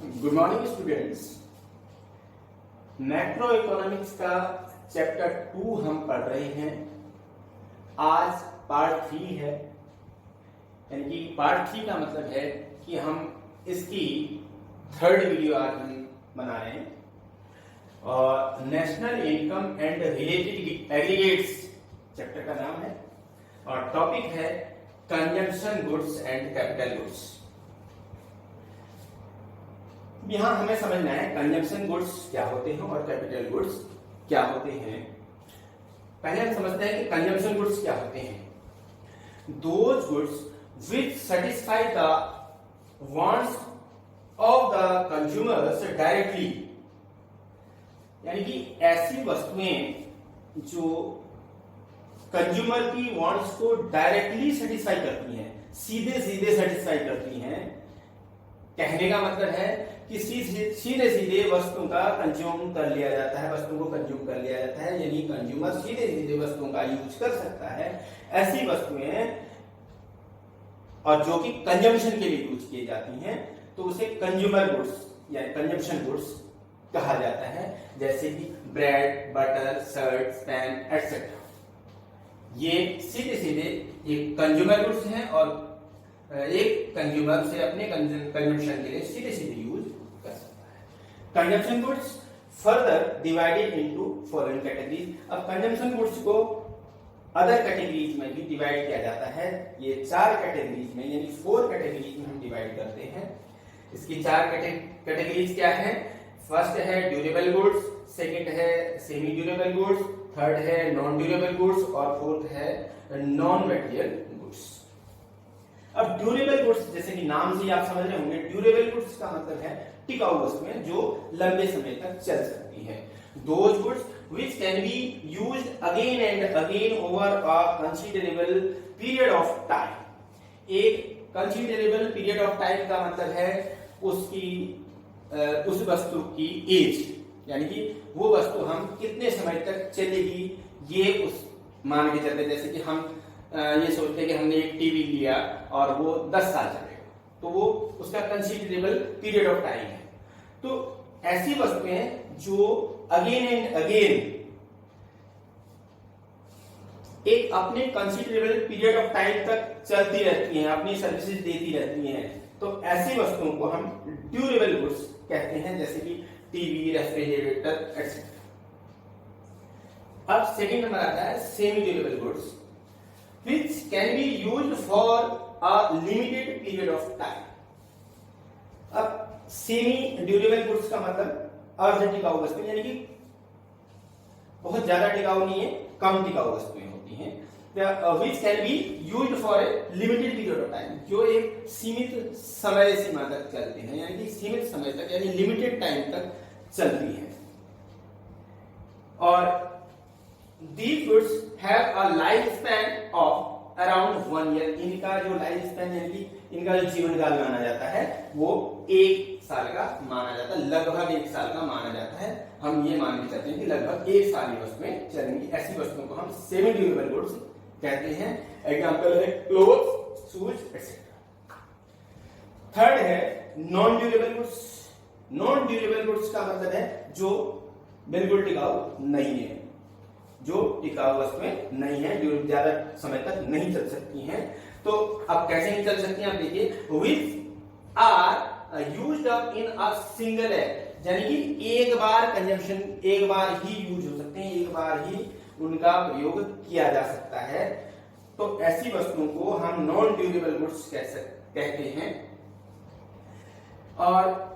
Good morning students. Macro economics का chapter 2 हम पढ़ रहे हैं। आज पार्ट 3 है, यानी कि पार्ट 3 का मतलब है कि हम इसकी थर्ड वीडियो आज हम बना रहे हैं। और national income and related aggregates chapter का नाम है और टॉपिक है consumption goods and capital goods. यहां हमें समझना है कंजम्पशन गुड्स क्या होते हैं और कैपिटल गुड्स क्या होते हैं। पहले हम समझते हैं कि कंजम्पशन गुड्स क्या होते हैं। Those goods which satisfy the wants of the consumers directly, यानी कि ऐसी वस्तुएं जो कंज्यूमर की वांट्स को डायरेक्टली सेटिस्फाई करती हैं, सीधे सीधे सेटिस्फाई करती हैं। कहने का मतलब है कि सीधे सीधे वस्तुओं का कंज्यूम कर लिया जाता है, वस्तुओं को कंज्यूम कर लिया जाता है, यानी कंज्यूमर सीधे सीधे वस्तुओं का यूज कर सकता है। ऐसी वस्तुएं और जो कि कंजम्पशन के लिए यूज की जाती हैं तो उसे कंज्यूमर गुड्स या कंजम्पशन गुड्स कहा जाता है। जैसे कि bread, butter, shirt, pen etcetera, ये सीधे सीधे ये कंज्यूमर गुड्स हैं और एक कंज्यूमर से अपने कंजम्पशन के लिए सीधे सीधे यूज कर सकता है। Consumption goods further divided into following categories. अब कंजम्पशन गुड्स को अदर कैटेगरीज में भी डिवाइड किया जाता है। ये 4 कैटेगरीज में यानी 4 कैटेगरीज में हम डिवाइड करते हैं। इसकी 4 कैटेगरीज क्या है? फर्स्ट है ड्यूरेबल गुड्स, सेकंड है सेमी ड्यूरेबल गुड्स, थर्ड है नॉन ड्यूरेबल गुड्स और फोर्थ है नॉन मटेरियल गुड्स। अब ड्यूरेबल गुड्स जैसे कि नाम से आप समझ रहे होंगे, ड्यूरेबल गुड्स का मतलब है टिकाऊ वस्तुएं जो लंबे समय तक चल सकती हैं। Those goods which can be used again and again over a considerable period of time। एक considerable period of time का मतलब है उसकी उस वस्तु की एज, यानी कि वो वस्तु हम कितने समय तक चलेगी ये उस मान के चलते। जैसे कि हम ये सोचते हैं कि हमने एक टीवी लिया और वो 10 साल चलेगा, तो वो उसका कंसिडरेबल पीरियड ऑफ टाइम है। तो ऐसी वस्तुएं जो अगेन एंड अगेन एक अपने कंसिडरेबल पीरियड ऑफ टाइम तक चलती रहती हैं, अपनी सर्विसेज देती रहती हैं, तो ऐसी वस्तुओं को हम ड्यूरेबल गुड्स कहते हैं, जैसे कि टीवी, रेफ्रिजरेटर एटसेट्रा। अब सेकंड नंबर आता है semi durable goods which can be used for a limited period of time। अब सेमी ड्यूरेबल गुड्स का मतलब अर्ध टिकाऊ वस्तु, यानी कि बहुत ज्यादा टिकाऊ नहीं है, कम टिकाऊ वस्तुएं होती हैं। which can be used for a limited period of time, जो एक सीमित समय सीमा तक चलते हैं, यानी कि सीमित समय तक यानी लिमिटेड टाइम तक चलती है। और these goods have a life span of around 1 year। इनका जो लाइफ स्पैन यानी कि इनका जो जीवन काल माना जाता है वो 1 साल का माना जाता है, लगभग 1 साल का माना जाता है। हम ये मान के चलते हैं कि लगभग 1 साल की वस्तुएं चलेंगी। ऐसी वस्तुओं को हम सेमी ड्यूरेबल गुड्स कहते हैं। एग्जांपल है क्लोथ्स, शूज एटसेट्रा। थर्ड है non durable goods. Non durable goods का मतलब है जो बिल्कुल टिकाऊ नहीं है, जो टिकाऊ वस्तुएं नहीं है, जो ज्यादा समय तक नहीं चल सकती हैं। तो अब कैसे नहीं चल सकती हैं आप देखिए, which are used up in a single act, यानी कि एक बार कंजम्पशन, एक बार ही यूज हो सकते हैं, एक बार ही उनका प्रयोग किया जा सकता है। तो ऐसी वस्तुओं को हम नॉन ड्यूरेबल गुड्स कहते हैं। और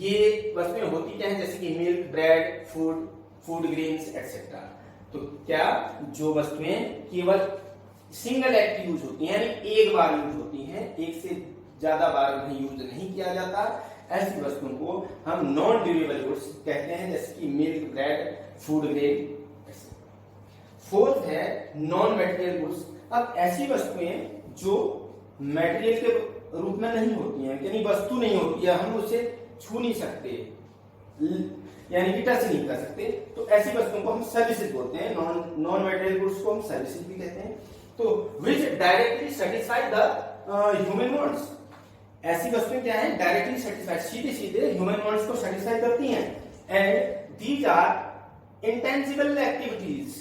ये वस्तुएं होती क्या है? जैसे कि milk, bread, food grains etcetera. तो क्या जो वस्तुएं केवल सिंगल एक्ट यूज होती हैं, यानी एक बार यूज होती हैं, एक से ज्यादा बार उन्हें यूज नहीं किया जाता, ऐसी वस्तुओं को हम नॉन ड्यूरेबल गुड्स कहते हैं, जैसे कि milk, bread, food grain. Fourth है नॉन मटेरियल गुड्स। अब ऐसी वस्तुएं जो मटेरियल के रूप में नहीं होती हैं, यानी वस्तु नहीं होती है, हम उसे छू नहीं सकते, यानी कि टच नहीं कर सकते, तो ऐसी वस्तुओं को हम सर्विसेज बोलते हैं। नॉन मटेरियल गुड्स को हम सर्विसेज भी कहते हैं। तो विच directly satisfy the human wants, ऐसी वस्तुएं क्या है, डायरेक्टली सेटिस्फाइड, सीधे सीधे ह्यूमन वांट्स को सेटिस्फाई करती हैं। And these are intangible activities,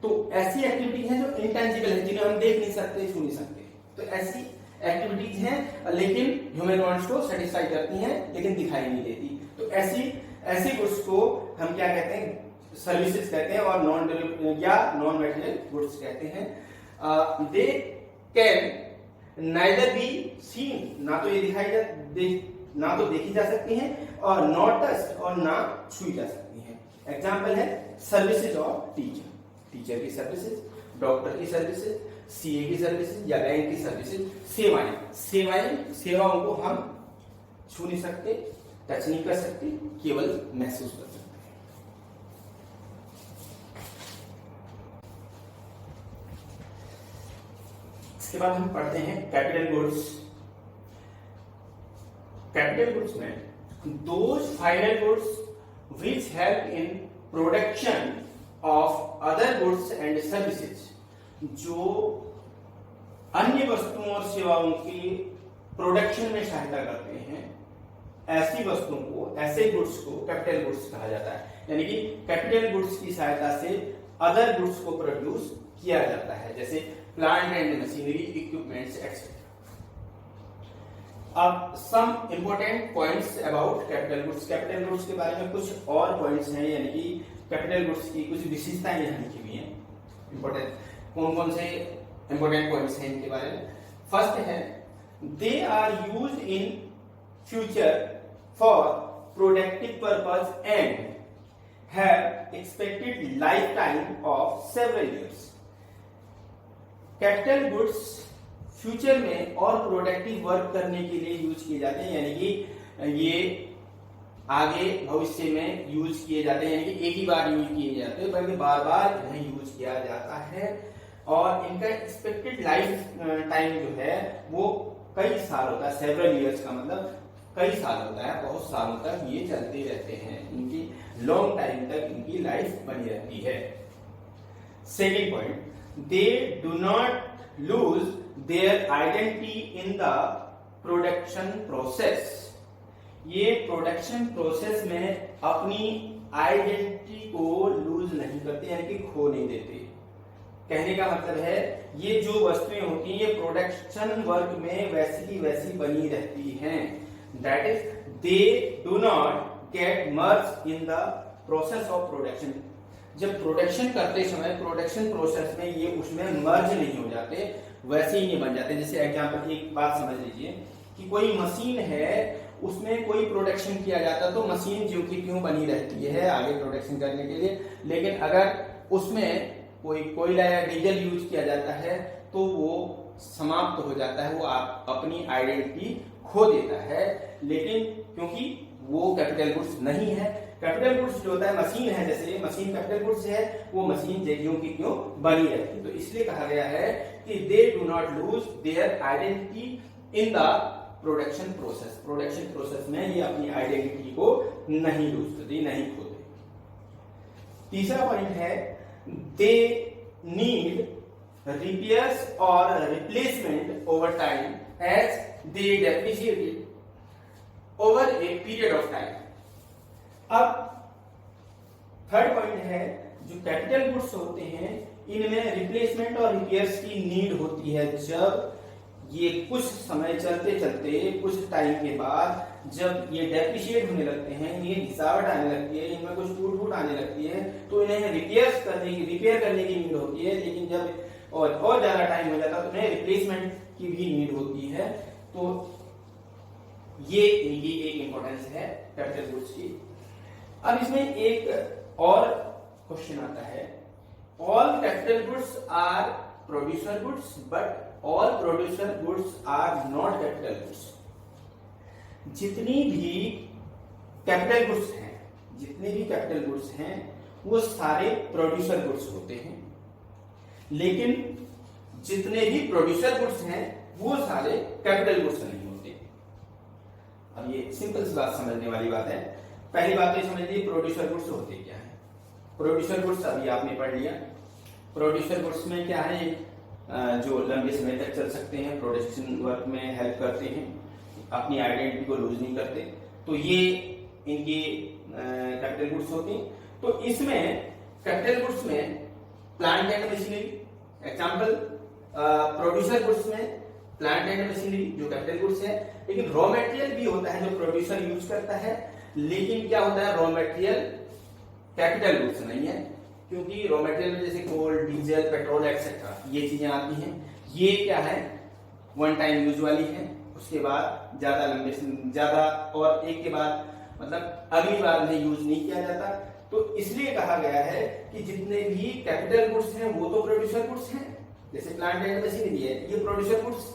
तो ऐसी एक्टिविटीज हैं जो इंटेंजिबल है, जिन्हें हम देख नहीं सकते, छू नहीं सकते। तो ऐसी एक्टिविटीज हैं लेकिन ह्यूमन वांट्स को सेटिस्फाई करती हैं लेकिन दिखाई नहीं देती। तो ऐसी गुड्स को हम क्या कहते हैं, सर्विसेज कहते हैं, और नॉन मटेरियल गुड्स कहते हैं। They can neither be seen, ना तो ये ना तो देखी जा सकती हैं, और नॉट टच्ड, और ना छुई जा सकती हैं। एग्जाम्पल है सर्विसेज ऑफ टीचर, टीचर की सर्विसेज, डॉक्टर की सर्विसेज, सीए की सर्विसेज या बैंक की सर्विसेज। सेवाओं को हम छू नहीं सकते, टच नहीं कर सकते, केवल महसूस कर सकते हैं। इसके बाद हम पढ़ते हैं कैपिटल गुड्स। कैपिटल गुड्स में those final goods which help in production of other goods and services, जो अन्य वस्तुओं और सेवाओं के प्रोडक्शन में सहायता करते हैं, ऐसी वस्तुओं को, ऐसे गुड्स को कैपिटल गुड्स कहा जाता है। यानी कि कैपिटल गुड्स की सहायता से अदर गुड्स को प्रोड्यूस किया जाता है, जैसे plant and machinery, equipments etcetera. अब some important points about capital goods. Capital goods के बारे में कुछ और पॉइंट्स हैं, यानी कि कैपिटल गुड्स की कुछ विशेषताएं यहाँ लिखी हुई हैं। इंपॉर्टेंट कौन कौन से इंपॉर्टेंट पॉइंट्स हैं इनके बारे में? फर्स्ट है, they are used in future for productive purpose and have expected life time of several years. Capital goods future में और प्रोडक्टिव वर्क करने के लिए यूज किए जाते हैं, यानी कि ये आगे भविष्य में यूज किए जाते हैं, यानी कि एक ही बार यूज किए जाते हैं, बल्कि बार बार इन्हें यूज किया जाता है। और इनका एक्सपेक्टेड लाइफ टाइम जो है वो कई साल होता है। सेवरल इयर्स का मतलब कई साल होता है, बहुत सालों तक ये चलते रहते हैं, इनकी लॉन्ग टाइम तक इनकी लाइफ बनी रहती है। Second point, they do not lose their identity in the production process. ये प्रोडक्शन प्रोसेस में अपनी आइडेंटिटी को लूज नहीं करते, यानी कि खो नहीं देते। कहने का मतलब है ये जो वस्तुएं होती हैं ये प्रोडक्शन वर्क में वैसी की वैसी बनी रहती हैं। That is they do not gate merge in the process of production. जब प्रोडक्शन करते समय प्रोडक्शन प्रोसेस में ये उसमें मर्ज नहीं हो जाते, वैसे ही नहीं बन जाते। जैसे एग्जांपल, एक बात समझ लीजिए कि कोई मशीन है, उसमें कोई प्रोडक्शन किया जाता तो मशीन जो की त्यों बनी रहती है आगे प्रोडक्शन करने के लिए, लेकिन अगर उसमें कोई कोयला या डीजल यूज किया जाता है तो वो समाप्त हो जाता है, वो अपनी आइडेंटिटी खो देता है। लेकिन क्योंकि वो कैपिटल गुड्स नहीं है, कैपिटल गुड्स जो होता है मशीन है, जैसे मशीन कैपिटल गुड्स है, वो मशीन ज्यों की त्यों बनी रहती है। तो इसलिए कहा गया है कि they do not lose their identity in the production process. Production process में ये अपनी आइडेंटिटी को नहीं लूज करते, नहीं खोते। तीसरा पॉइंट है, दे नीड रिपेयर्स और replacement over time as they depreciated over a period of time. अब थर्ड पॉइंट है, जो कैपिटल गुड्स होते हैं इनमें रिप्लेसमेंट और रिपेयर्स की नीड होती है। जब ये कुछ समय चलते चलते कुछ टाइम के बाद जब ये डेप्रिशिएट होने लगते हैं, ये घिसावट आने लगती है, इनमें कुछ टूट फूट आने लगती है, तो इन्हें रिपेयर करने की नीड होती है। लेकिन जब और ज्यादा टाइम हो जाता है तो इन्हें रिप्लेसमेंट की भी नीड होती है। तो ये एक इंपॉर्टेंस है कैपिटल गुड्स की। अब इसमें एक और क्वेश्चन आता है, all capital goods are producer goods but all producer goods are not capital goods. जितनी भी कैपिटल गुड्स हैं वो सारे प्रोड्यूसर गुड्स होते हैं, लेकिन जितने भी प्रोड्यूसर गुड्स हैं वो सारे कैपिटल गुड्स नहीं होते। अब ये सिंपल सी बात, समझने वाली बात है। पहली बात तो समझ लीजिए प्रोड्यूसर गुड्स होते क्या है। प्रोड्यूसर गुड्स अभी आपने पढ़ लिया। प्रोड्यूसर गुड्स में क्या है, जो लंबे समय तक चल सकते हैं, प्रोडक्शन वर्क में हेल्प करते हैं, अपनी आइडेंटिटी को लूज नहीं करते। तो ये इनके कैपिटल गुड्स होते हैं। तो इसमें कैपिटल गुड्स में plant and machinery, example producer goods में प्लांट एंड मशीनरी जो कैपिटल गुड्स है, लेकिन रॉ मटेरियल भी होता है जो प्रोड्यूसर यूज करता है। लेकिन क्या होता है, रॉ मटेरियल कैपिटल गुड्स नहीं है, क्योंकि रॉ मटेरियल में जैसे कोल, डीजल, पेट्रोल एक्सेट्रा ये चीजें आती हैं, ये क्या है वन टाइम यूज वाली है, उसके बाद ज्यादा और एक के बाद मतलब अगली बार में यूज नहीं किया जाता। तो इसलिए कहा गया है कि जितने भी कैपिटल गुड्स हैं वो तो प्रोड्यूसर गुड्स हैं, जैसे प्लांट एंड मशीनरी है ये प्रोड्यूसर गुड्स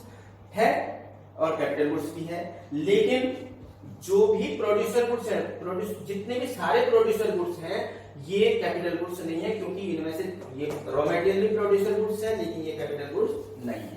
है और कैपिटल गुड्स भी है। लेकिन जो भी प्रोड्यूसर गुड्स है, जितने भी सारे प्रोड्यूसर गुड्स हैं ये कैपिटल गुड्स नहीं है, क्योंकि इनमें से ये रॉ मटेरियल भी प्रोड्यूसर गुड्स है लेकिन ये कैपिटल गुड्स नहीं है।